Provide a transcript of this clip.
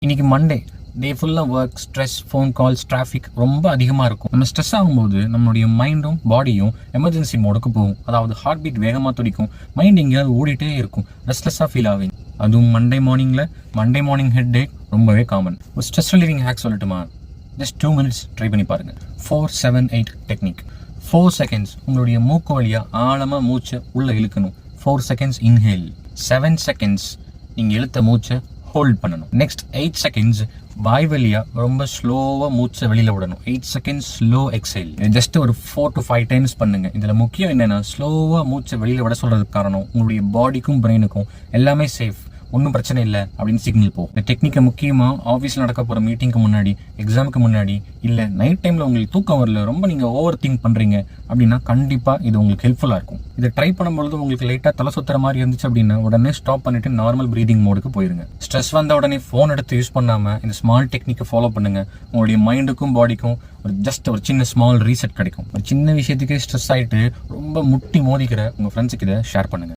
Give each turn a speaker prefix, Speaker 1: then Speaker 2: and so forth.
Speaker 1: இன்றைக்கி மண்டே, டே ஃபுல்லாக work, stress, phone calls, traffic ரொம்ப அதிகமாக இருக்கும். நம்ம ஸ்ட்ரெஸ் ஆகும்போது நம்மளுடைய மைண்டும் பாடியும் எமர்ஜென்சி மோடுக்கு போகும். அதாவது ஹார்ட் பீட் வேகமாக துடிக்கும், மைண்ட் எங்கேயாவது ஓடிட்டே இருக்கும், ரெஸ்ட்லெஸ்ஸாக ஃபீல் ஆகும். அதுவும் மண்டே மார்னிங் ஹெட் ஏக் ரொம்பவே காமன். ஒரு ஸ்ட்ரெஸ் ரிலீவிங் ஹேக் சொல்லட்டுமா? ஜஸ்ட் 2 minutes ட்ரை பண்ணி பாருங்கள். 4-7-8 டெக்னிக். 4 seconds உங்களுடைய மூக்கு வழியாக ஆழமாக மூச்சை உள்ளே இழுக்கணும். 4 seconds இன்ஹேல். 7 seconds நீங்கள் இழுத்த மூச்சை ஹோல்ட் பண்ணணும். நெக்ஸ்ட் 8 seconds வாய் வழியா ரொம்ப ஸ்லோவாக மூச்சை வெளியில் விடணும். 8 seconds ஸ்லோ எக்ஸேல். ஜஸ்ட் ஒரு 4 to 5 times பண்ணுங்க. இதில் முக்கியம் என்னென்னா, ஸ்லோவாக மூச்சை வெளியில் விட சொல்கிறதுக்கு காரணம் உங்களுடைய பாடிக்கும் பிரெயினுக்கும் எல்லாமே சேஃப், ஒன்றும் பிரச்சனை இல்லை அப்படின்னு சிக்னல் போகும். இந்த டெக்னிக்கை முக்கியமாக ஆஃபீஸில் நடக்க போகிற மீட்டிங்க்கு முன்னாடி, எக்ஸாமுக்கு முன்னாடி, இல்லை நைட் டைமில் உங்களுக்கு தூக்கம் வரல, ரொம்ப நீங்கள் ஓவர் திங்க் பண்ணுறீங்க அப்படின்னா கண்டிப்பாக இது உங்களுக்கு ஹெல்ப்ஃபுல்லாக இருக்கும். இதை ட்ரை பண்ணும்பொழுது உங்களுக்கு லைட்டாக தலை சுத்துற மாதிரி இருந்துச்சு அப்படின்னா உடனே ஸ்டாப் பண்ணிட்டு நார்மல் ப்ரீதிங் மோடுக்கு போயிருங்க. ஸ்ட்ரெஸ் வந்த உடனே ஃபோன் எடுத்து யூஸ் பண்ணாமல் இந்த ஸ்மால் டெக்னிக்கை ஃபாலோ பண்ணுங்க. உங்களுடைய மைண்டுக்கும் பாடிக்கும் ஒரு சின்ன ஸ்மால் ரீசெட் கிடைக்கும். ஒரு சின்ன விஷயத்துக்கே ஸ்ட்ரெஸ் ஆகிட்டு ரொம்ப முட்டி மோதிக்கிற உங்கள் ஃப்ரெண்ட்ஸுக்கு இதை ஷேர் பண்ணுங்கள்.